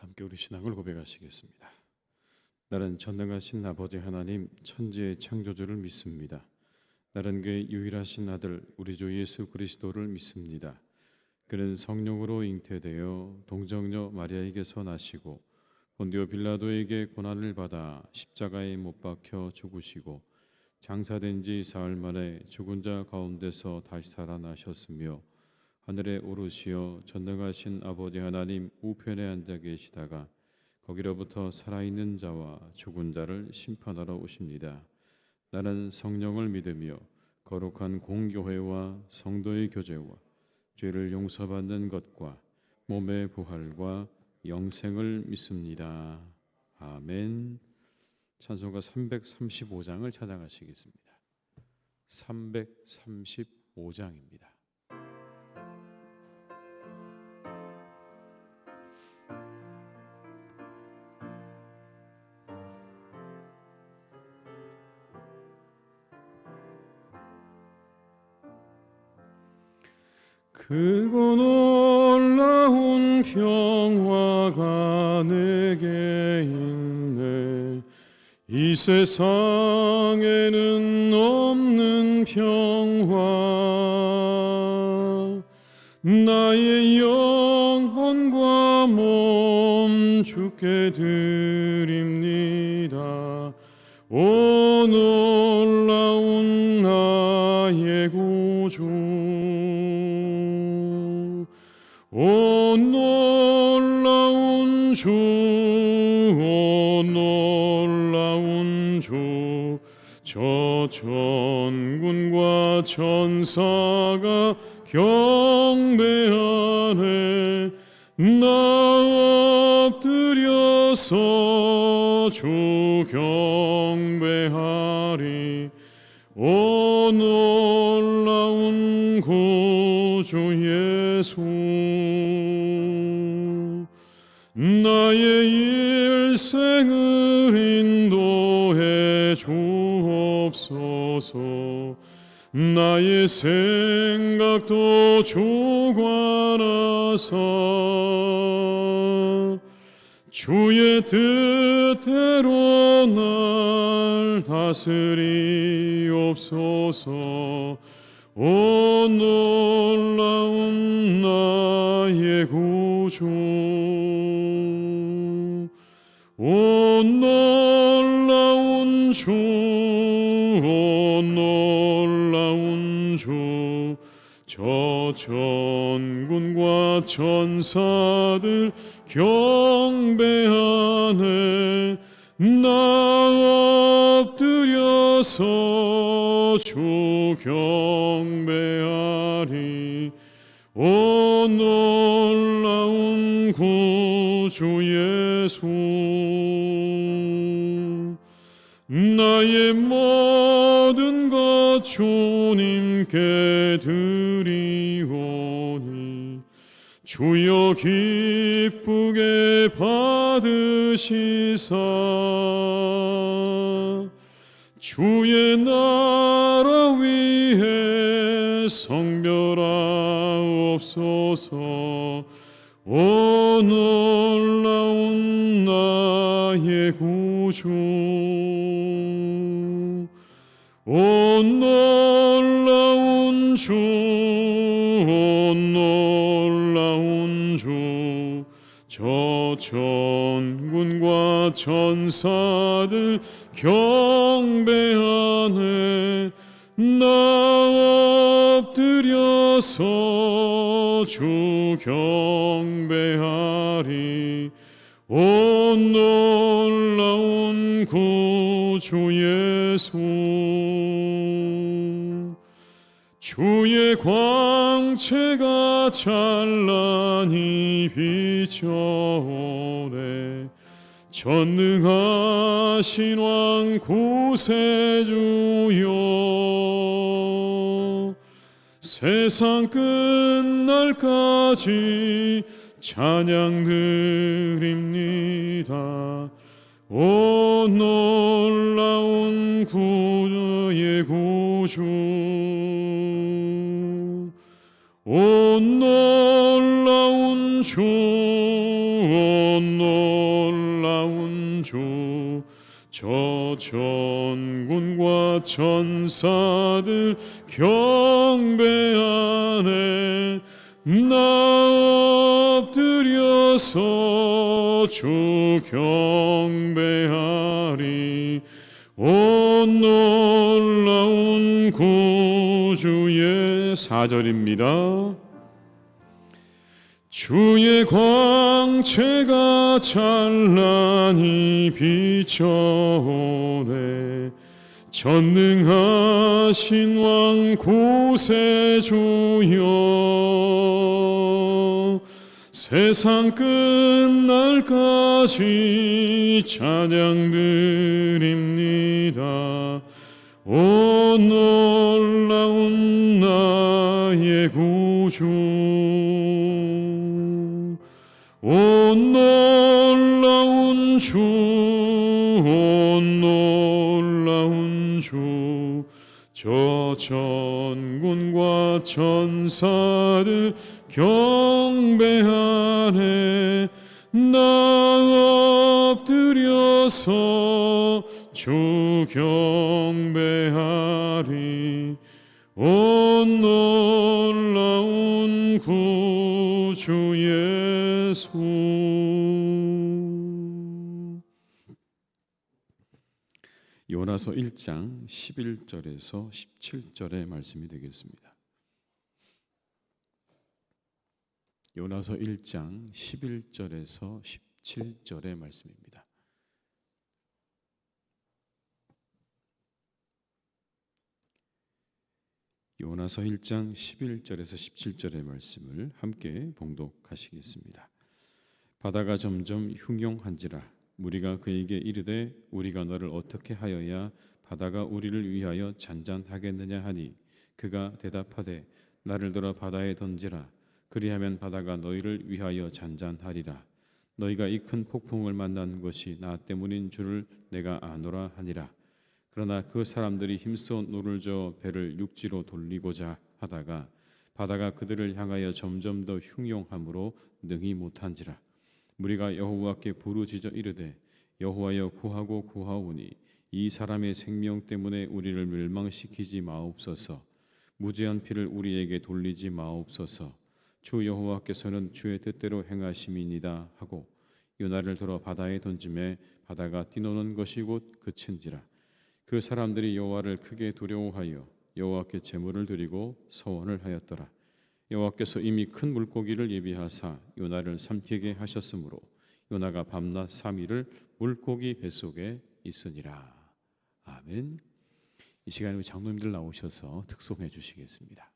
함께 우리 신앙을 고백하시겠습니다. 나는 전능하신 아버지 하나님 천지의 창조주를 믿습니다. 나는 그의 유일하신 아들 우리 주 예수 그리스도를 믿습니다. 그는 성령으로 잉태되어 동정녀 마리아에게서 나시고 본디오 빌라도에게 고난을 받아 십자가에 못 박혀 죽으시고 장사된 지 사흘 만에 죽은 자 가운데서 다시 살아나셨으며 하늘에 오르시어 전능하신 아버지 하나님 우편에 앉아 계시다가 거기로부터 살아있는 자와 죽은 자를 심판하러 오십니다. 나는 성령을 믿으며 거룩한 공교회와 성도의 교제와 죄를 용서받는 것과 몸의 부활과 영생을 믿습니다. 아멘. 찬송가 335장을 찾아가시겠습니다. 335장입니다. 크고 놀라운 평화가 내게 있네. 이 세상에는 없는 평화. 나의 영혼과 몸 주께 드립니다. 오 놀라운 나의 구주. 오 놀라운 주, 오 놀라운 주, 저 천군과 천사가 경배하네. 나 엎드려서 주 경배하리. 오 놀라운 구주 예수. 나의 일생을 인도해 주옵소서. 나의 생각도 주관하사 주의 뜻대로 날 다스리옵소서. 오 놀라운 나의 구주. 오 놀라운 주, 오 놀라운 주, 저 천군과 천사들 경배하네. 나 엎드려서 주 경배하리. 오 놀라운 구주 예수. 나의 모든 것 주님께 드리오니 주여 기쁘게 받으시사 주의 나라 위해 성별하옵소서. 오 놀라운 나의 구주. 오 놀라운 주, 오 놀라운 주, 저 천군과 천사들 경배하네. 나 엎드려서 주 경배하리. 오 놀라운 구주 예수. 주의 광채가 찬란히 비춰오네. 전능하신 왕 구세주여. 세상 끝날까지 찬양 드립니다. 오 놀라운 구주의 구주. 오 놀라운 주, 오 놀라운 주, 저 천군과 천사들 경배하네. 나 엎드려서 주 경배하리. 오 놀라운 구주의 4절입니다. 주의 광채가 찬란히 비춰오네. 전능하신 왕 구세주여, 세상 끝날까지 찬양드립니다. 오 놀라운 나의 구주, 오 놀라운 주, 오 놀라운 주, 저 천군과 천사들 경배하네. 나 엎드려서 주 경배하리. 오 놀라운 구주 예수. 요나서 1장 11절에서 17절의 말씀이 되겠습니다. 요나서 1장 11절에서 17절의 말씀입니다. 요나서 1장 11절에서 17절의 말씀을 함께 봉독하시겠습니다. 바다가 점점 흉용한지라 무리가 그에게 이르되 우리가 너를 어떻게 하여야 바다가 우리를 위하여 잔잔하겠느냐 하니 그가 대답하되 나를 들어 바다에 던지라. 그리하면 바다가 너희를 위하여 잔잔하리라. 너희가 이 큰 폭풍을 만난 것이 나 때문인 줄을 내가 아노라 하니라. 그러나 그 사람들이 힘써 노를 저어 배를 육지로 돌리고자 하다가 바다가 그들을 향하여 점점 더 흉용함으로 능히 못한지라. 무리가 여호와께 부르짖어 이르되 여호와여 구하고 구하오니 이 사람의 생명 때문에 우리를 멸망시키지 마옵소서. 무죄한 피를 우리에게 돌리지 마옵소서. 주 여호와께서는 주의 뜻대로 행하심이니이다 하고 요나를 들어 바다에 던짐에 바다가 뛰노는 것이 곧 그친지라. 그 사람들이 여호와를 크게 두려워하여 여호와께 제물을 드리고 서원을 하였더라. 여호와께서 이미 큰 물고기를 예비하사 요나를 삼키게 하셨으므로 요나가 밤낮 3일을 물고기 뱃속에 있으니라. 아멘. 이 시간에 우리 장로님들 나오셔서 특송해 주시겠습니다.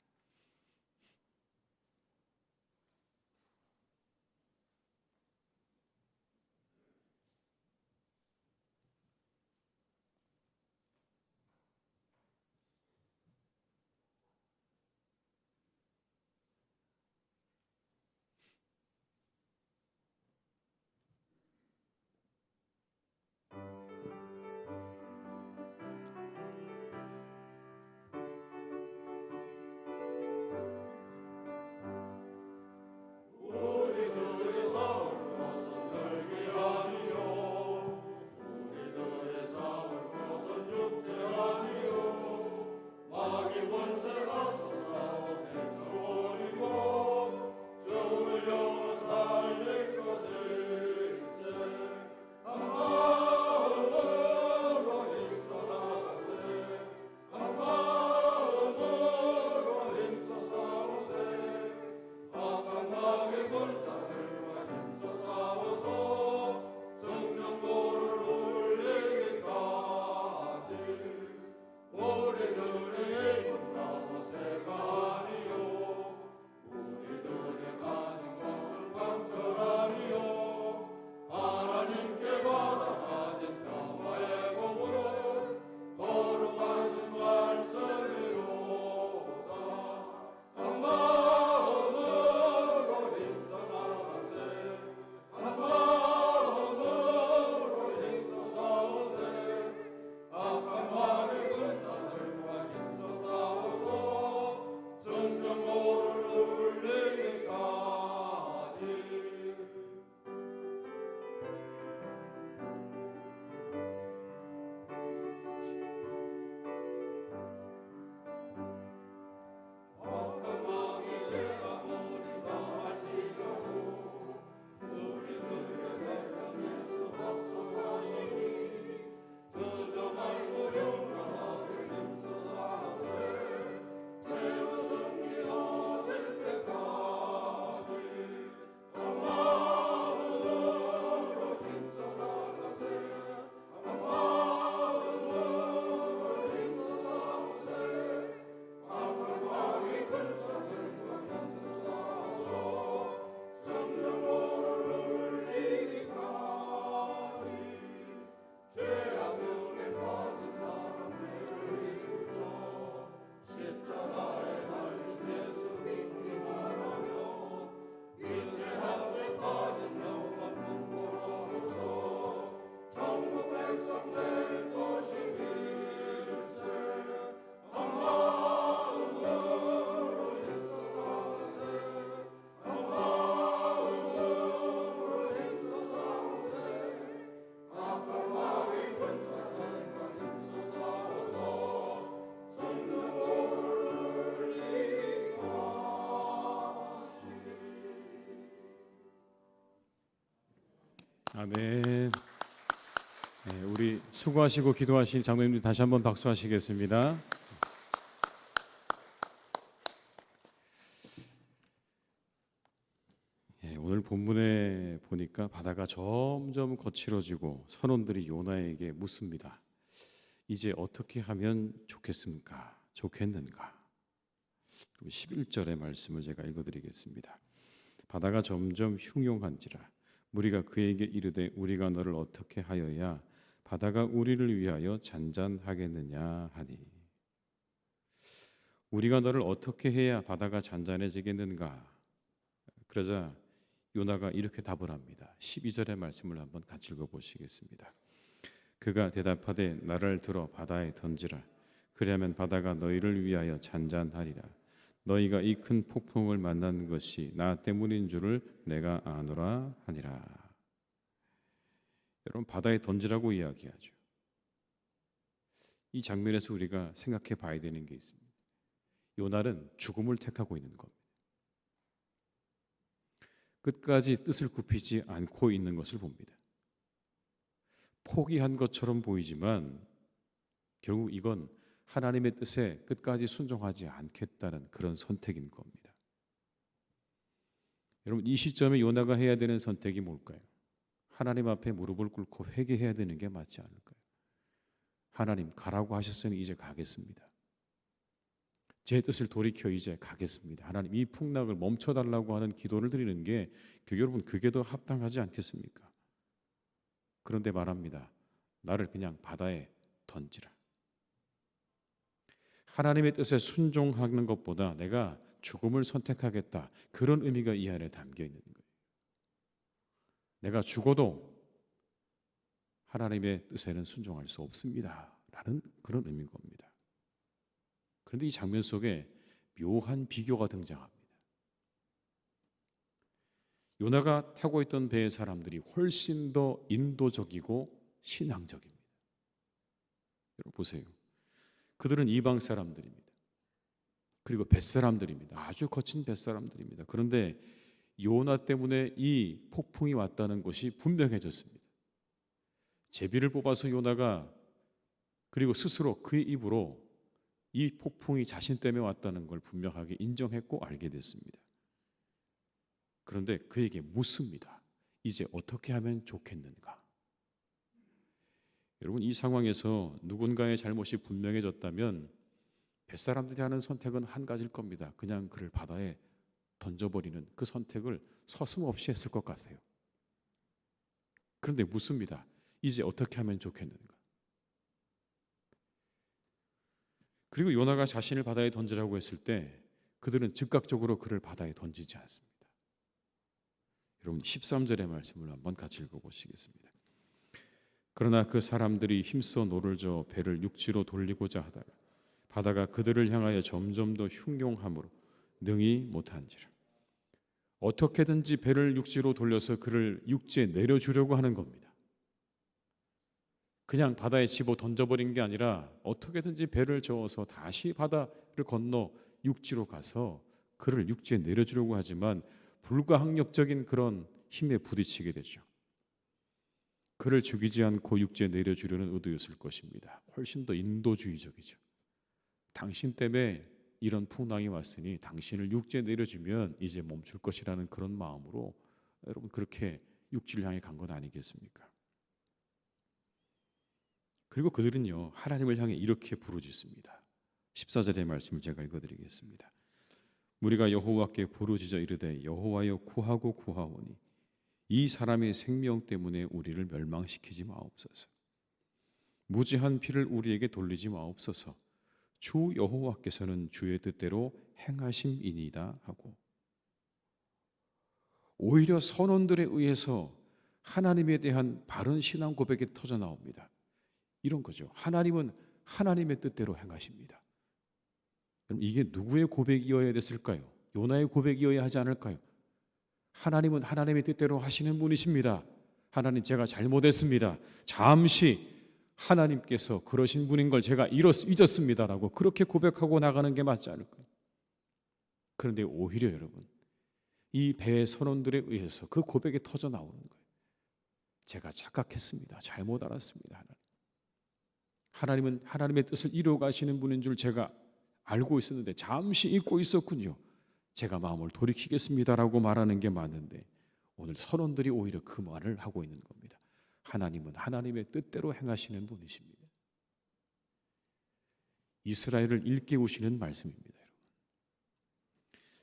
아멘. 네, 우리 수고하시고 기도하신 장로님들 다시 한번 박수하시겠습니다. 네, 오늘 본문에 보니까 바다가 점점 거칠어지고 선원들이 요나에게 묻습니다. 이제 어떻게 하면 좋겠습니까? 좋겠는가? 11절의 말씀을 제가 읽어드리겠습니다. 바다가 점점 흉용한지라 무리가 그에게 이르되 우리가 너를 어떻게 하여야 바다가 우리를 위하여 잔잔하겠느냐 하니. 우리가 너를 어떻게 해야 바다가 잔잔해지겠는가? 그러자 요나가 이렇게 답을 합니다. 12절의 말씀을 한번 같이 읽어보시겠습니다. 그가 대답하되 나를 들어 바다에 던지라. 그리하면 바다가 너희를 위하여 잔잔하리라. 너희가 이 큰 폭풍을 만난 것이 나 때문인 줄을 내가 아노라 하니라. 여러분, 바다에 던지라고 이야기하죠. 이 장면에서 우리가 생각해 봐야 되는 게 있습니다. 요나는 죽음을 택하고 있는 겁니다. 끝까지 뜻을 굽히지 않고 있는 것을 봅니다. 포기한 것처럼 보이지만 결국 이건 하나님의 뜻에 끝까지 순종하지 않겠다는 그런 선택인 겁니다. 여러분, 이 시점에 요나가 해야 되는 선택이 뭘까요? 하나님 앞에 무릎을 꿇고 회개해야 되는 게 맞지 않을까요? 하나님, 가라고 하셨으니 이제 가겠습니다. 제 뜻을 돌이켜 이제 가겠습니다. 하나님, 이 풍랑을 멈춰달라고 하는 기도를 드리는 게 여러분, 그게 더 합당하지 않겠습니까? 그런데 말합니다. 나를 그냥 바다에 던지라. 하나님의 뜻에 순종하는 것보다 내가 죽음을 선택하겠다. 그런 의미가 이 안에 담겨 있는 거예요. 내가 죽어도 하나님의 뜻에는 순종할 수 없습니다. 라는 그런 의미인 겁니다. 그런데 이 장면 속에 묘한 비교가 등장합니다. 요나가 타고 있던 배의 사람들이 훨씬 더 인도적이고 신앙적입니다. 여러분 보세요. 그들은 이방 사람들입니다. 그리고 뱃사람들입니다. 아주 거친 뱃사람들입니다. 그런데 요나 때문에 이 폭풍이 왔다는 것이 분명해졌습니다. 제비를 뽑아서 요나가 그리고 스스로 그의 입으로 이 폭풍이 자신 때문에 왔다는 걸 분명하게 인정했고 알게 됐습니다. 그런데 그에게 묻습니다. 이제 어떻게 하면 좋겠는가? 여러분, 이 상황에서 누군가의 잘못이 분명해졌다면 뱃사람들이 하는 선택은 한 가지일 겁니다. 그냥 그를 바다에 던져버리는 그 선택을 서슴없이 했을 것 같아요. 그런데 묻습니다. 이제 어떻게 하면 좋겠는가? 그리고 요나가 자신을 바다에 던지라고 했을 때 그들은 즉각적으로 그를 바다에 던지지 않습니다. 여러분 13절의 말씀을 한번 같이 읽어보시겠습니다. 그러나 그 사람들이 힘써 노를 저어 배를 육지로 돌리고자 하다가 바다가 그들을 향하여 점점 더 흉용함으로 능히 못한지라. 어떻게든지 배를 육지로 돌려서 그를 육지에 내려주려고 하는 겁니다. 그냥 바다에 집어 던져버린 게 아니라 어떻게든지 배를 저어서 다시 바다를 건너 육지로 가서 그를 육지에 내려주려고 하지만 불가항력적인 그런 힘에 부딪히게 되죠. 그를 죽이지 않고 육지에 내려주려는 의도였을 것입니다. 훨씬 더 인도주의적이죠. 당신 때문에 이런 풍랑이 왔으니 당신을 육지에 내려주면 이제 멈출 것이라는 그런 마음으로 여러분 그렇게 육지를 향해 간 건 아니겠습니까? 그리고 그들은요 하나님을 향해 이렇게 부르짖습니다. 14절의 말씀을 제가 읽어드리겠습니다. 우리가 여호와께 부르짖어 이르되 여호와여 구하고 구하오니 이 사람의 생명 때문에 우리를 멸망시키지 마옵소서. 무지한 피를 우리에게 돌리지 마옵소서. 주 여호와께서는 주의 뜻대로 행하심이니이다 하고 오히려 선원들에 의해서 하나님에 대한 바른 신앙 고백이 터져 나옵니다. 이런 거죠. 하나님은 하나님의 뜻대로 행하십니다. 그럼 이게 누구의 고백이어야 됐을까요? 요나의 고백이어야 하지 않을까요? 하나님은 하나님의 뜻대로 하시는 분이십니다. 하나님, 제가 잘못했습니다. 잠시 하나님께서 그러신 분인 걸 제가 잊었습니다라고 그렇게 고백하고 나가는 게 맞지 않을까요? 그런데 오히려 여러분 이 배의 선원들에 의해서 그 고백이 터져 나오는 거예요. 제가 착각했습니다. 잘못 알았습니다. 하나님은 하나님의 뜻을 이루어 가시는 분인 줄 제가 알고 있었는데 잠시 잊고 있었군요. 제가 마음을 돌이키겠습니다라고 말하는 게 맞는데 오늘 선원들이 오히려 그 말을 하고 있는 겁니다. 하나님은 하나님의 뜻대로 행하시는 분이십니다. 이스라엘을 일깨우시는 말씀입니다.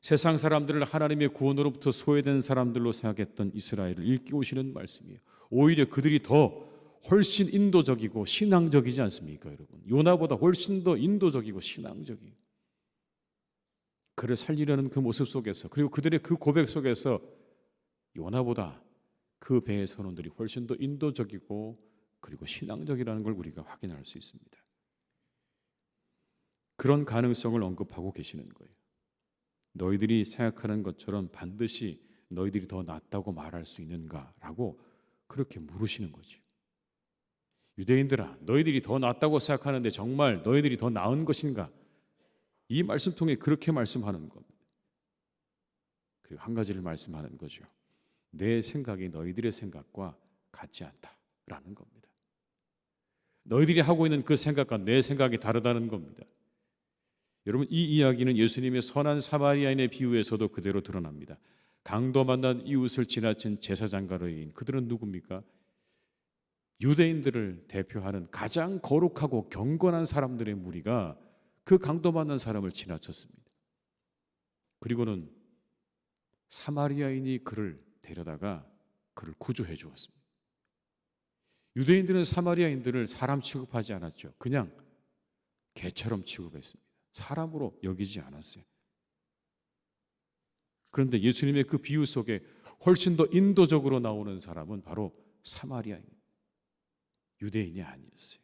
세상 사람들을 하나님의 구원으로부터 소외된 사람들로 생각했던 이스라엘을 일깨우시는 말씀이에요. 오히려 그들이 더 훨씬 인도적이고 신앙적이지 않습니까, 여러분? 요나보다 훨씬 더 인도적이고 신앙적이에요. 그를 살리려는 그 모습 속에서, 그리고 그들의 그 고백 속에서 요나보다 그 배의 선원들이 훨씬 더 인도적이고 그리고 신앙적이라는 걸 우리가 확인할 수 있습니다. 그런 가능성을 언급하고 계시는 거예요. 너희들이 생각하는 것처럼 반드시 너희들이 더 낫다고 말할 수 있는가라고 그렇게 물으시는 거죠. 유대인들아, 너희들이 더 낫다고 생각하는데 정말 너희들이 더 나은 것인가? 이 말씀 통해 그렇게 말씀하는 겁니다. 그리고 한 가지를 말씀하는 거죠. 내 생각이 너희들의 생각과 같지 않다라는 겁니다. 너희들이 하고 있는 그 생각과 내 생각이 다르다는 겁니다. 여러분, 이 이야기는 예수님의 선한 사마리아인의 비유에서도 그대로 드러납니다. 강도 만난 이웃을 지나친 제사장과 의인, 그들은 누굽니까? 유대인들을 대표하는 가장 거룩하고 경건한 사람들의 무리가 그 강도 만난 사람을 지나쳤습니다. 그리고는 사마리아인이 그를 데려다가 그를 구조해 주었습니다. 유대인들은 사마리아인들을 사람 취급하지 않았죠. 그냥 개처럼 취급했습니다. 사람으로 여기지 않았어요. 그런데 예수님의 그 비유 속에 훨씬 더 인도적으로 나오는 사람은 바로 사마리아인, 유대인이 아니었어요.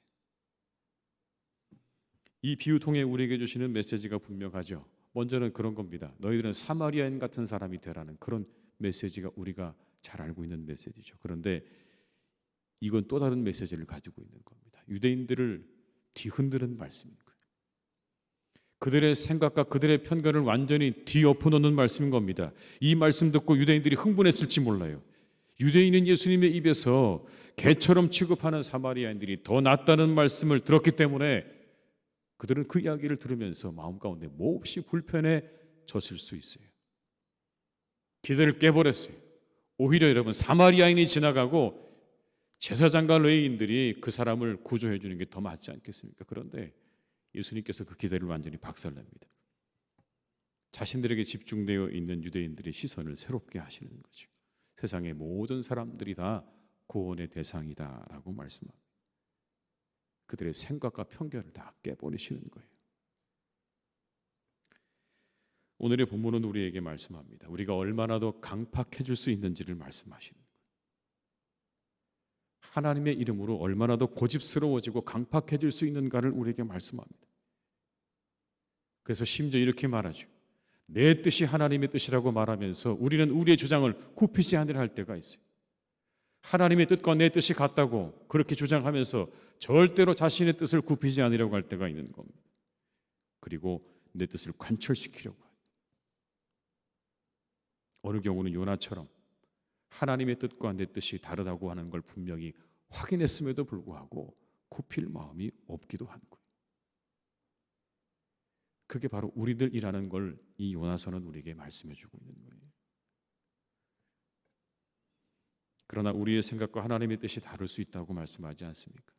이 비유 통해 우리에게 주시는 메시지가 분명하죠. 먼저는 그런 겁니다. 너희들은 사마리아인 같은 사람이 되라는 그런 메시지가 우리가 잘 알고 있는 메시지죠. 그런데 이건 또 다른 메시지를 가지고 있는 겁니다. 유대인들을 뒤흔드는 말씀인 거예요. 그들의 생각과 그들의 편견을 완전히 뒤엎어놓는 말씀인 겁니다. 이 말씀 듣고 유대인들이 흥분했을지 몰라요. 유대인은 예수님의 입에서 개처럼 취급하는 사마리아인들이 더 낫다는 말씀을 들었기 때문에 그들은 그 이야기를 들으면서 마음 가운데 몹시 불편해졌을 수 있어요. 기대를 깨버렸어요. 오히려 여러분, 사마리아인이 지나가고 제사장과 레위인들이 그 사람을 구조해 주는 게 더 맞지 않겠습니까? 그런데 예수님께서 그 기대를 완전히 박살냅니다. 자신들에게 집중되어 있는 유대인들의 시선을 새롭게 하시는 거죠. 세상의 모든 사람들이 다 구원의 대상이다라고 말씀합니다. 그들의 생각과 편견을 다 깨버리시는 거예요. 오늘의 본문은 우리에게 말씀합니다. 우리가 얼마나 더 강팍해질 수 있는지를 말씀하시는 거예요. 하나님의 이름으로 얼마나 더 고집스러워지고 강팍해질 수 있는가를 우리에게 말씀합니다. 그래서 심지어 이렇게 말하죠. 내 뜻이 하나님의 뜻이라고 말하면서 우리는 우리의 주장을 굽히지 않으려 할 때가 있어요. 하나님의 뜻과 내 뜻이 같다고 그렇게 주장하면서 절대로 자신의 뜻을 굽히지 않으려고 할 때가 있는 겁니다. 그리고 내 뜻을 관철시키려고 해요. 어느 경우는 요나처럼 하나님의 뜻과 내 뜻이 다르다고 하는 걸 분명히 확인했음에도 불구하고 굽힐 마음이 없기도 한 거예요. 그게 바로 우리들이라는 걸 이 요나서는 우리에게 말씀해 주고 있는 거예요. 그러나 우리의 생각과 하나님의 뜻이 다를 수 있다고 말씀하지 않습니까?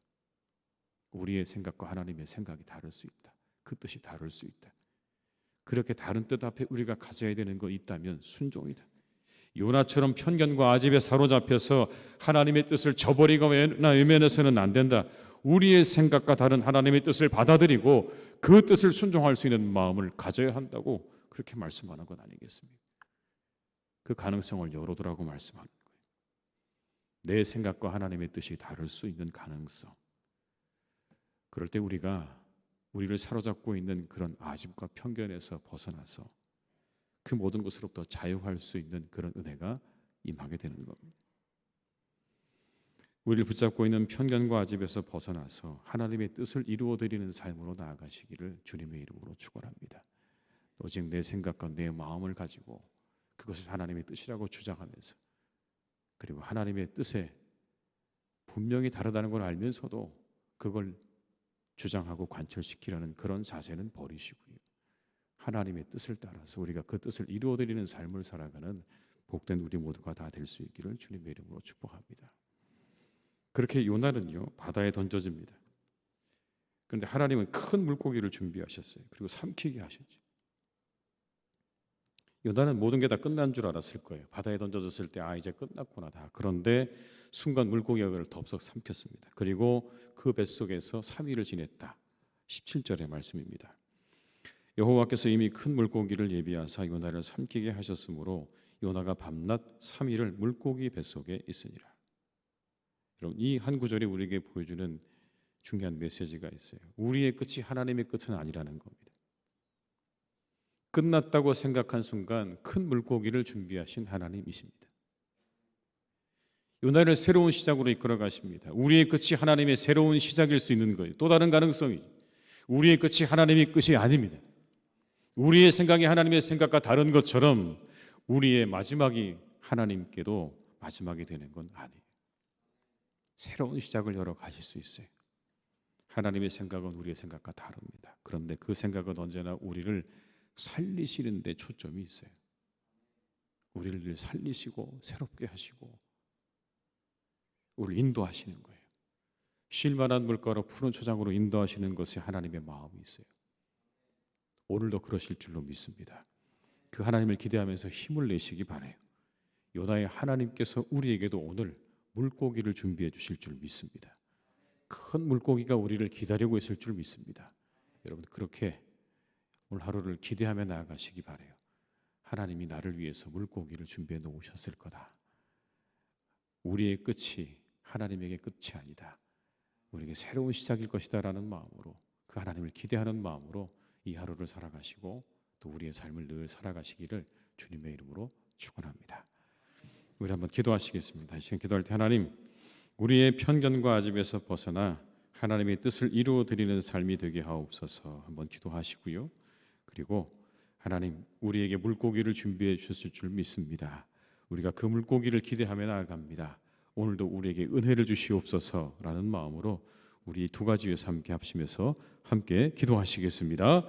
우리의 생각과 하나님의 생각이 다를 수 있다. 그 뜻이 다를 수 있다. 그렇게 다른 뜻 앞에 우리가 가져야 되는 거 있다면 순종이다. 요나처럼 편견과 아집에 사로잡혀서 하나님의 뜻을 저버리거나 외면해서는 안 된다. 우리의 생각과 다른 하나님의 뜻을 받아들이고 그 뜻을 순종할 수 있는 마음을 가져야 한다고 그렇게 말씀하는 것 아니겠습니까? 그 가능성을 열어두라고 말씀하는 거예요. 내 생각과 하나님의 뜻이 다를 수 있는 가능성. 그럴 때 우리를 사로잡고 있는 그런 아집과 편견에서 벗어나서 그 모든 것으로부터 자유할 수 있는 그런 은혜가 임하게 되는 겁니다. 우리를 붙잡고 있는 편견과 아집에서 벗어나서 하나님의 뜻을 이루어드리는 삶으로 나아가시기를 주님의 이름으로 축원합니다. 오직 내 생각과 내 마음을 가지고 그것을 하나님의 뜻이라고 주장하면서 그리고 하나님의 뜻에 분명히 다르다는 걸 알면서도 그걸 주장하고 관철시키려는 그런 자세는 버리시고요. 하나님의 뜻을 따라서 우리가 그 뜻을 이루어드리는 삶을 살아가는 복된 우리 모두가 다 될 수 있기를 주님의 이름으로 축복합니다. 그렇게 요나는요 바다에 던져집니다. 그런데 하나님은 큰 물고기를 준비하셨어요. 그리고 삼키게 하셨죠. 요나는 모든 게 다 끝난 줄 알았을 거예요. 바다에 던져졌을 때 이제 끝났구나 다. 그런데 순간 물고기가 그를 덥석 삼켰습니다. 그리고 그 뱃속에서 3일을 지냈다. 17절의 말씀입니다. 여호와께서 이미 큰 물고기를 예비하사 요나를 삼키게 하셨으므로 요나가 밤낮 3일을 물고기 뱃속에 있으니라. 여러분, 이 한 구절이 우리에게 보여주는 중요한 메시지가 있어요. 우리의 끝이 하나님의 끝은 아니라는 겁니다. 끝났다고 생각한 순간 큰 물고기를 준비하신 하나님이십니다. 요나를 새로운 시작으로 이끌어 가십니다. 우리의 끝이 하나님의 새로운 시작일 수 있는 거예요. 또 다른 가능성이 우리의 끝이 하나님의 끝이 아닙니다. 우리의 생각이 하나님의 생각과 다른 것처럼 우리의 마지막이 하나님께도 마지막이 되는 건 아니에요. 새로운 시작을 열어 가실 수 있어요. 하나님의 생각은 우리의 생각과 다릅니다. 그런데 그 생각은 언제나 우리를 살리시는 데 초점이 있어요. 우리를 살리시고 새롭게 하시고 우리를 인도하시는 거예요. 쉴만한 물가로 푸른 초장으로 인도하시는 것에 하나님의 마음이 있어요. 오늘도 그러실 줄로 믿습니다. 그 하나님을 기대하면서 힘을 내시기 바라요. 요나의 하나님께서 우리에게도 오늘 물고기를 준비해 주실 줄 믿습니다. 큰 물고기가 우리를 기다리고 있을 줄 믿습니다. 여러분, 그렇게 오늘 하루를 기대하며 나아가시기 바라요. 하나님이 나를 위해서 물고기를 준비해 놓으셨을 거다. 우리의 끝이 하나님에게 끝이 아니다. 우리에게 새로운 시작일 것이다 라는 마음으로, 그 하나님을 기대하는 마음으로 이 하루를 살아가시고 또 우리의 삶을 늘 살아가시기를 주님의 이름으로 축원합니다. 우리 한번 기도하시겠습니다. 이 시간 기도할 때 하나님, 우리의 편견과 아집에서 벗어나 하나님의 뜻을 이루어드리는 삶이 되게 하옵소서. 한번 기도하시고요. 그리고 하나님, 우리에게 물고기를 준비해 주셨을 줄 믿습니다. 우리가 그 물고기를 기대하며 나아갑니다. 오늘도 우리에게 은혜를 주시옵소서라는 마음으로 우리 두 가지 위해서 함께 합심해서 함께 기도하시겠습니다.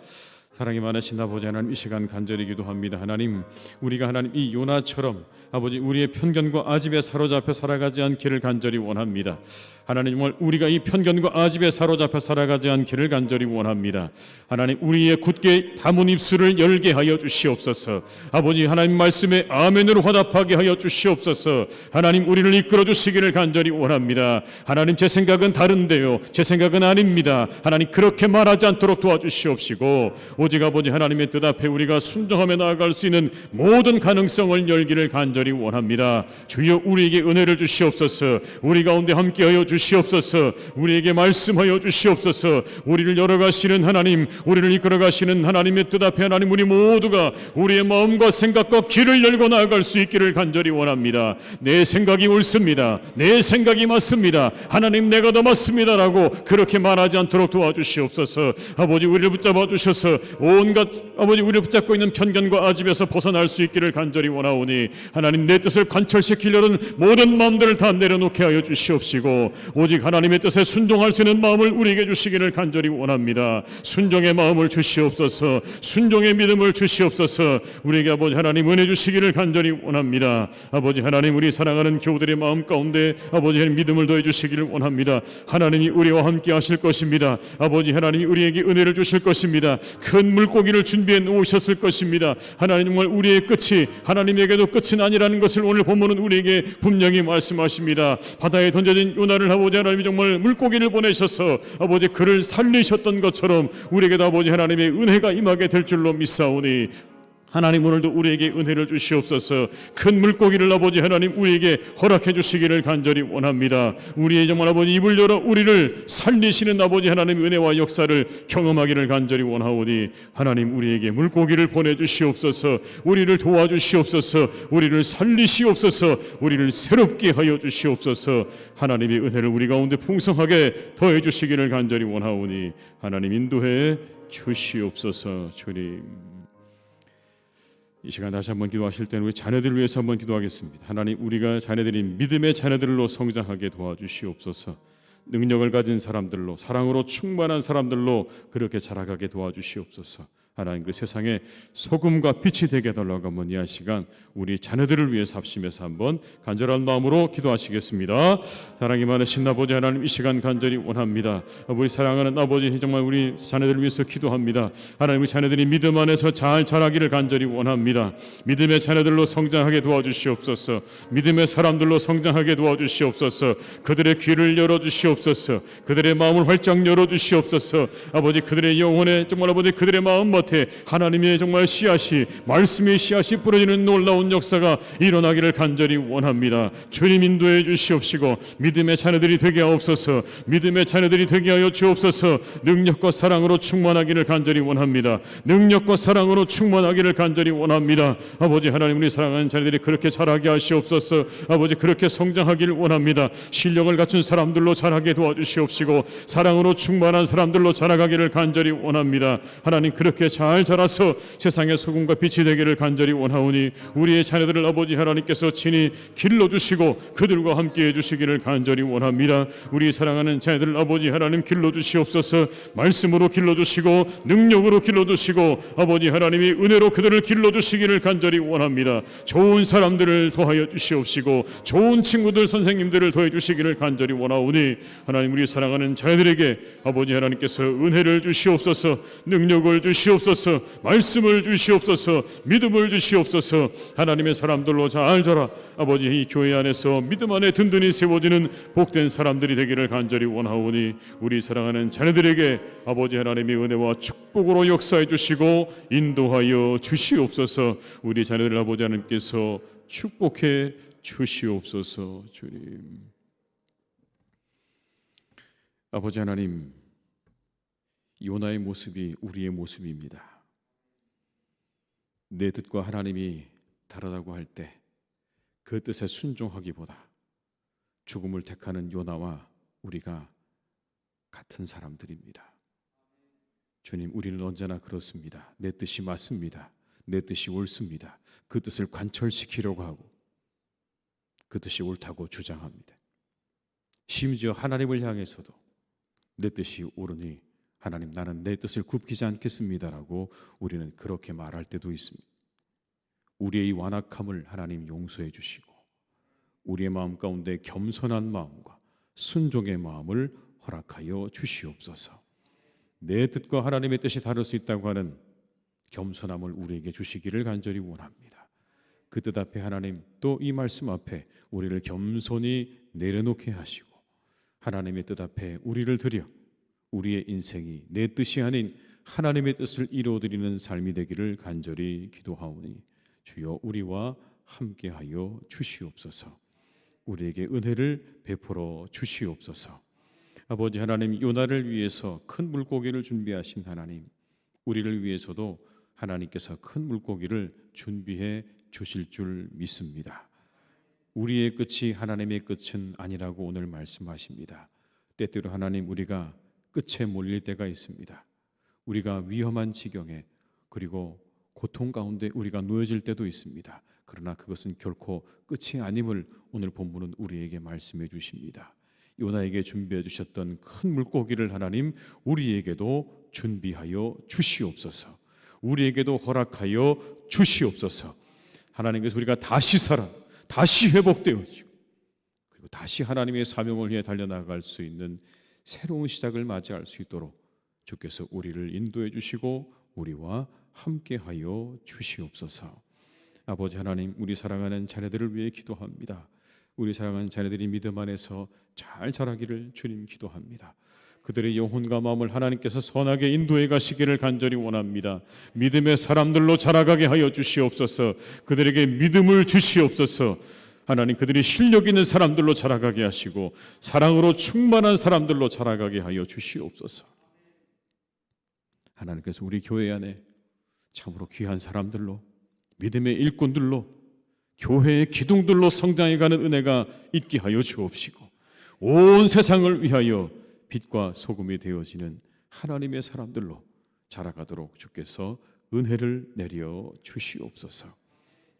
사랑이 많으신 아버지 하나님, 이 시간 간절히 기도합니다. 하나님, 우리가 하나님 이 요나처럼 아버지 우리의 편견과 아집에 사로잡혀 살아가지 않기를 간절히 원합니다. 하나님, 정말 우리가 이 편견과 아집에 사로잡혀 살아가지 않기를 간절히 원합니다. 하나님, 우리의 굳게 담은 입술을 열게 하여 주시옵소서. 아버지 하나님 말씀에 아멘으로 화답하게 하여 주시옵소서. 하나님, 우리를 이끌어 주시기를 간절히 원합니다. 하나님, 제 생각은 다른데요, 제 생각은 아닙니다. 하나님, 그렇게 말하지 않도록 도와주시옵시고 오직 아버지 하나님의 뜻 앞에 우리가 순종하며 나아갈 수 있는 모든 가능성을 열기를 간절히 원합니다. 주여, 우리에게 은혜를 주시옵소서. 우리 가운데 함께하여 주시옵소서. 우리에게 말씀하여 주시옵소서. 우리를 열어가시는 하나님, 우리를 이끌어가시는 하나님의 뜻 앞에 하나님, 우리 모두가 우리의 마음과 생각과 귀를 열고 나아갈 수 있기를 간절히 원합니다. 내 생각이 옳습니다, 내 생각이 맞습니다, 하나님 내가 더 맞습니다라고 그렇게 말하지 않도록 도와주시옵소서. 아버지, 우리를 붙잡아 주셔서 온갖 아버지 우리를 붙잡고 있는 편견과 아집에서 벗어날 수 있기를 간절히 원하오니 하나님, 내 뜻을 관철시키려는 모든 마음들을 다 내려놓게 하여 주시옵시고 오직 하나님의 뜻에 순종할 수 있는 마음을 우리에게 주시기를 간절히 원합니다. 순종의 마음을 주시옵소서. 순종의 믿음을 주시옵소서. 우리에게 아버지 하나님 은혜 주시기를 간절히 원합니다. 아버지 하나님, 우리 사랑하는 교우들의 마음 가운데 아버지 하나님 믿음을 더해 주시기를 원합니다. 하나님이 우리와 함께 하실 것입니다. 아버지 하나님이 우리에게 은혜를 주실 것입니다. 큰 물고기를 준비해 놓으셨을 것입니다. 하나님, 정말 우리의 끝이 하나님에게도 끝은 아니라는 것을 오늘 본문은 우리에게 분명히 말씀하십니다. 바다에 던져진 요나를 아버지 하나님이 정말 물고기를 보내셔서 아버지 그를 살리셨던 것처럼 우리에게도 아버지 하나님의 은혜가 임하게 될 줄로 믿사오니 하나님, 오늘도 우리에게 은혜를 주시옵소서. 큰 물고기를 아버지 하나님 우리에게 허락해 주시기를 간절히 원합니다. 우리의 정말 아버지 입을 열어 우리를 살리시는 아버지 하나님의 은혜와 역사를 경험하기를 간절히 원하오니 하나님, 우리에게 물고기를 보내주시옵소서. 우리를 도와주시옵소서. 우리를 살리시옵소서. 우리를 새롭게 하여 주시옵소서. 하나님의 은혜를 우리 가운데 풍성하게 더해 주시기를 간절히 원하오니 하나님 인도해 주시옵소서. 주님, 이 시간 다시 한번 기도하실 때는 우리 자녀들을 위해서 한번 기도하겠습니다. 하나님, 우리가 자녀들이 믿음의 자녀들로 성장하게 도와주시옵소서. 능력을 가진 사람들로, 사랑으로 충만한 사람들로 그렇게 자라가게 도와주시옵소서. 하나님, 그 세상에 소금과 빛이 되게 해달라고 한번 이 시간 우리 자녀들을 위해서 합심해서 한번 간절한 마음으로 기도하시겠습니다. 사랑이 많으신 아버지 하나님, 이 시간 간절히 원합니다. 우리 사랑하는 아버지, 정말 우리 자녀들을 위해서 기도합니다. 하나님, 우리 자녀들이 믿음 안에서 잘 자라기를 간절히 원합니다. 믿음의 자녀들로 성장하게 도와주시옵소서. 믿음의 사람들로 성장하게 도와주시옵소서. 그들의 귀를 열어주시옵소서. 그들의 마음을 활짝 열어주시옵소서. 아버지, 그들의 영혼에 정말 아버지 그들의 마음 못해 하나님의 정말 씨앗이, 말씀의 씨앗이 뿌려지는 놀라운 역사가 일어나기를 간절히 원합니다. 주님 인도해 주시옵시고 믿음의 자녀들이 되게 하옵소서. 믿음의 자녀들이 되게 하여 주옵소서. 능력과 사랑으로 충만하기를 간절히 원합니다. 능력과 사랑으로 충만하기를 간절히 원합니다. 아버지 하나님, 우리 사랑하는 자녀들이 그렇게 자라게 하시옵소서. 아버지, 그렇게 성장하기를 원합니다. 실력을 갖춘 사람들로 자라게 도와주시옵시고 사랑으로 충만한 사람들로 자라가기를 간절히 원합니다. 하나님, 그렇게 잘 자라서 세상의 소금과 빛이 되기를 간절히 원하오니 우리의 자녀들을 아버지 하나님께서 친히 길러주시고 그들과 함께 해주시기를 간절히 원합니다. 우리 사랑하는 자녀들을 아버지 하나님 길러주시옵소서. 말씀으로 길러주시고 능력으로 길러주시고 아버지 하나님이 은혜로 그들을 길러주시기를 간절히 원합니다. 좋은 사람들을 더하여 주시옵시고 좋은 친구들, 선생님들을 더해 주시기를 간절히 원하오니 하나님, 우리 사랑하는 자녀들에게 아버지 하나님께서 은혜를 주시옵소서. 능력을 주시옵소서. 말씀을 주시옵소서. 믿음을 주시옵소서. 하나님의 사람들로 잘 자라 아버지 이 교회 안에서 믿음 안에 든든히 세워지는 복된 사람들이 되기를 간절히 원하오니 우리 사랑하는 자녀들에게 아버지 하나님의 은혜와 축복으로 역사해 주시고 인도하여 주시옵소서. 우리 자녀들 아버지 하나님께서 축복해 주시옵소서. 주님, 아버지 하나님, 요나의 모습이 우리의 모습입니다. 내 뜻과 하나님이 다르다고 할 때 그 뜻에 순종하기보다 죽음을 택하는 요나와 우리가 같은 사람들입니다. 주님, 우리는 언제나 그렇습니다. 내 뜻이 맞습니다. 내 뜻이 옳습니다. 그 뜻을 관철시키려고 하고 그 뜻이 옳다고 주장합니다. 심지어 하나님을 향해서도 내 뜻이 옳으니 하나님, 나는 내 뜻을 굽히지 않겠습니다라고 우리는 그렇게 말할 때도 있습니다. 우리의 이 완악함을 하나님 용서해 주시고 우리의 마음 가운데 겸손한 마음과 순종의 마음을 허락하여 주시옵소서. 내 뜻과 하나님의 뜻이 다를 수 있다고 하는 겸손함을 우리에게 주시기를 간절히 원합니다. 그 뜻 앞에 하나님, 또 이 말씀 앞에 우리를 겸손히 내려놓게 하시고 하나님의 뜻 앞에 우리를 드려 우리의 인생이 내 뜻이 아닌 하나님의 뜻을 이루어드리는 삶이 되기를 간절히 기도하오니 주여 우리와 함께하여 주시옵소서. 우리에게 은혜를 베풀어 주시옵소서. 아버지 하나님, 요나를 위해서 큰 물고기를 준비하신 하나님, 우리를 위해서도 하나님께서 큰 물고기를 준비해 주실 줄 믿습니다. 우리의 끝이 하나님의 끝은 아니라고 오늘 말씀하십니다. 때때로 하나님, 우리가 끝에 몰릴 때가 있습니다. 우리가 위험한 지경에 그리고 고통 가운데 우리가 놓여질 때도 있습니다. 그러나 그것은 결코 끝이 아님을 오늘 본문은 우리에게 말씀해 주십니다. 요나에게 준비해 주셨던 큰 물고기를 하나님 우리에게도 준비하여 주시옵소서. 우리에게도 허락하여 주시옵소서. 하나님께서 우리가 다시 살아, 다시 회복되어지고 그리고 다시 하나님의 사명을 위해 달려나갈 수 있는 새로운 시작을 맞이할 수 있도록 주께서 우리를 인도해 주시고 우리와 함께하여 주시옵소서. 아버지 하나님, 우리 사랑하는 자녀들을 위해 기도합니다. 우리 사랑하는 자녀들이 믿음 안에서 잘 자라기를 주님 기도합니다. 그들의 영혼과 마음을 하나님께서 선하게 인도해 가시기를 간절히 원합니다. 믿음의 사람들로 자라가게 하여 주시옵소서. 그들에게 믿음을 주시옵소서. 하나님, 그들이 실력 있는 사람들로 자라가게 하시고 사랑으로 충만한 사람들로 자라가게 하여 주시옵소서. 하나님께서 우리 교회 안에 참으로 귀한 사람들로, 믿음의 일꾼들로, 교회의 기둥들로 성장해가는 은혜가 있게 하여 주옵시고 온 세상을 위하여 빛과 소금이 되어지는 하나님의 사람들로 자라가도록 주께서 은혜를 내려 주시옵소서.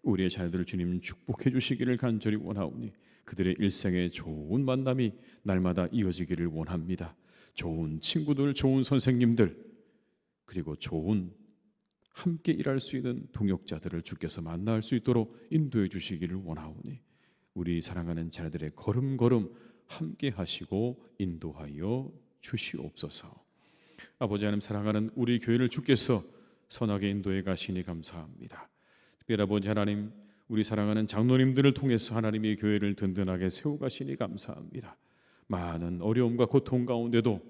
우리의 자녀들을 주님 축복해 주시기를 간절히 원하오니 그들의 일생에 좋은 만남이 날마다 이어지기를 원합니다. 좋은 친구들, 좋은 선생님들, 그리고 좋은 함께 일할 수 있는 동역자들을 주께서 만날 수 있도록 인도해 주시기를 원하오니 우리 사랑하는 자녀들의 걸음걸음 함께 하시고 인도하여 주시옵소서. 아버지 하나님, 사랑하는 우리 교회를 주께서 선하게 인도해 가시니 감사합니다. 특별히 아버지 하나님, 우리 사랑하는 장로님들을 통해서 하나님의 교회를 든든하게 세워가시니 감사합니다. 많은 어려움과 고통 가운데도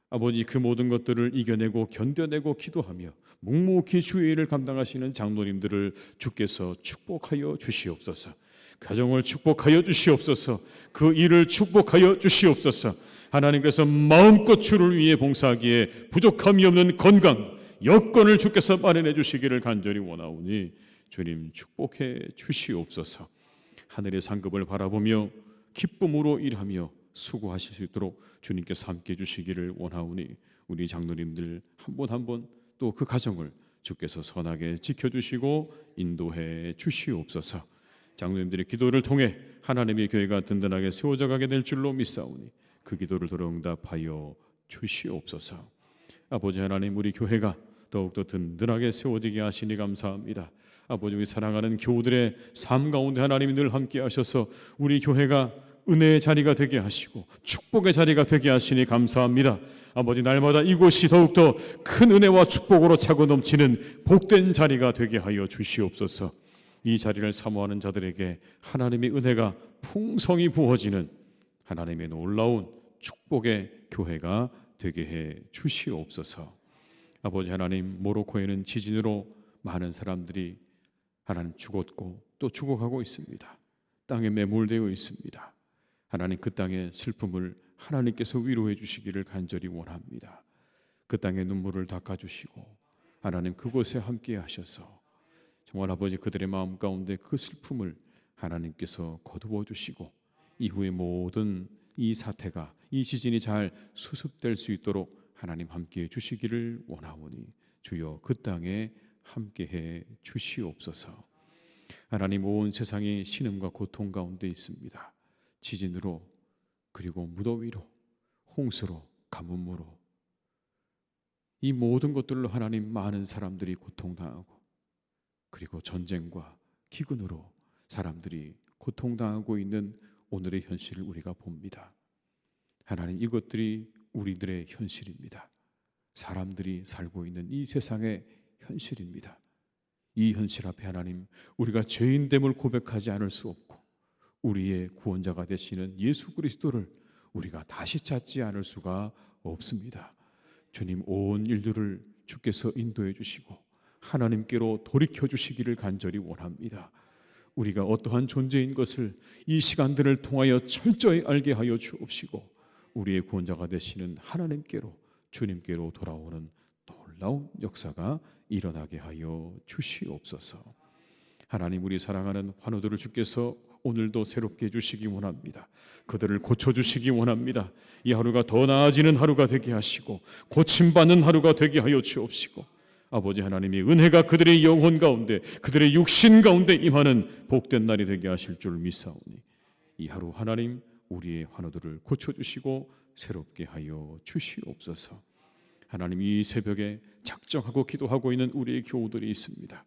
아버지 그 모든 것들을 이겨내고 견뎌내고 기도하며 묵묵히 주의 일을 감당하시는 장로님들을 주께서 축복하여 주시옵소서. 가정을 축복하여 주시옵소서. 그 일을 축복하여 주시옵소서. 하나님께서 마음껏 주를 위해 봉사하기에 부족함이 없는 건강, 여건을 주께서 마련해 주시기를 간절히 원하오니 주님 축복해 주시옵소서. 하늘의 상급을 바라보며 기쁨으로 일하며 수고하실 수 있도록 주님께서 함께 해주시기를 원하오니 우리 장로님들 한 분 한 분 또 그 가정을 주께서 선하게 지켜주시고 인도해 주시옵소서. 장로님들의 기도를 통해 하나님의 교회가 든든하게 세워져 가게 될 줄로 믿사오니 그 기도를 도로 응답하여 주시옵소서. 아버지 하나님, 우리 교회가 더욱더 든든하게 세워지게 하시니 감사합니다. 아버지, 우리 사랑하는 교우들의 삶 가운데 하나님이 늘 함께 하셔서 우리 교회가 은혜의 자리가 되게 하시고 축복의 자리가 되게 하시니 감사합니다. 아버지, 날마다 이곳이 더욱더 큰 은혜와 축복으로 차고 넘치는 복된 자리가 되게 하여 주시옵소서. 이 자리를 사모하는 자들에게 하나님의 은혜가 풍성히 부어지는 하나님의 놀라운 축복의 교회가 되게 해 주시옵소서. 아버지 하나님, 모로코에는 지진으로 많은 사람들이 하나님 죽었고 또 죽어가고 있습니다. 땅에 매몰되어 있습니다. 하나님, 그 땅의 슬픔을 하나님께서 위로해 주시기를 간절히 원합니다. 그 땅의 눈물을 닦아주시고 하나님 그곳에 함께 하셔서 정말 아버지 그들의 마음 가운데 그 슬픔을 하나님께서 거두어 주시고 이후의 모든 이 사태가, 이 지진이 잘 수습될 수 있도록 하나님 함께해 주시기를 원하오니 주여 그 땅에 함께해 주시옵소서. 하나님, 온 세상이 신음과 고통 가운데 있습니다. 지진으로, 그리고 무더위로, 홍수로, 가뭄으로, 이 모든 것들로 하나님 많은 사람들이 고통당하고, 그리고 전쟁과 기근으로 사람들이 고통당하고 있는 오늘의 현실을 우리가 봅니다. 하나님, 이것들이 우리들의 현실입니다. 사람들이 살고 있는 이 세상의 현실입니다. 이 현실 앞에 하나님, 우리가 죄인됨을 고백하지 않을 수 없고 우리의 구원자가 되시는 예수 그리스도를 우리가 다시 찾지 않을 수가 없습니다. 주님, 온 인류를 주께서 인도해 주시고 하나님께로 돌이켜 주시기를 간절히 원합니다. 우리가 어떠한 존재인 것을 이 시간들을 통하여 철저히 알게 하여 주옵시고 우리의 구원자가 되시는 하나님께로, 주님께로 돌아오는 놀라운 역사가 일어나게 하여 주시옵소서. 하나님, 우리 사랑하는 환우들을 주께서 오늘도 새롭게 해주시기 원합니다. 그들을 고쳐주시기 원합니다. 이 하루가 더 나아지는 하루가 되게 하시고 고침받는 하루가 되게 하여 주옵시고 아버지 하나님이 은혜가 그들의 영혼 가운데, 그들의 육신 가운데 임하는 복된 날이 되게 하실 줄 믿사오니 이 하루 하나님 우리의 환우들을 고쳐주시고 새롭게 하여 주시옵소서. 하나님, 이 새벽에 작정하고 기도하고 있는 우리의 교우들이 있습니다.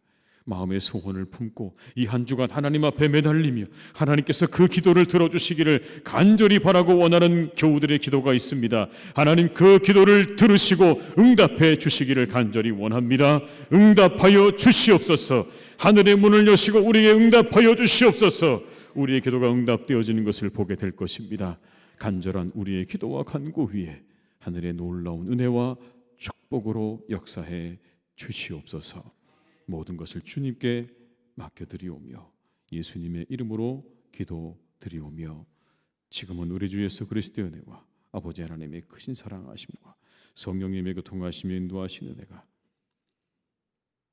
마음의 소원을 품고 이 한 주간 하나님 앞에 매달리며 하나님께서 그 기도를 들어주시기를 간절히 바라고 원하는 교우들의 기도가 있습니다. 하나님, 그 기도를 들으시고 응답해 주시기를 간절히 원합니다. 응답하여 주시옵소서. 하늘의 문을 여시고 우리에게 응답하여 주시옵소서. 우리의 기도가 응답되어지는 것을 보게 될 것입니다. 간절한 우리의 기도와 간구 위에 하늘의 놀라운 은혜와 축복으로 역사해 주시옵소서. 모든 것을 주님께 맡겨드리오며 예수님의 이름으로 기도드리오며 지금은 우리 주 예수 그리스도의 은혜와 아버지 하나님의 크신 사랑하심과 성령님의 교통하시며 인도하시는 은혜가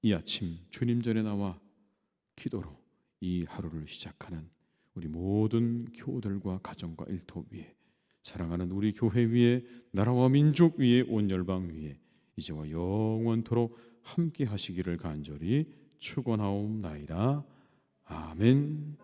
이 아침 주님 전에 나와 기도로 이 하루를 시작하는 우리 모든 교우들과 가정과 일터 위에, 사랑하는 우리 교회 위에, 나라와 민족 위에, 온 열방 위에 이제와 영원토록 함께 하시기를 간절히 축원하옵나이다. 아멘.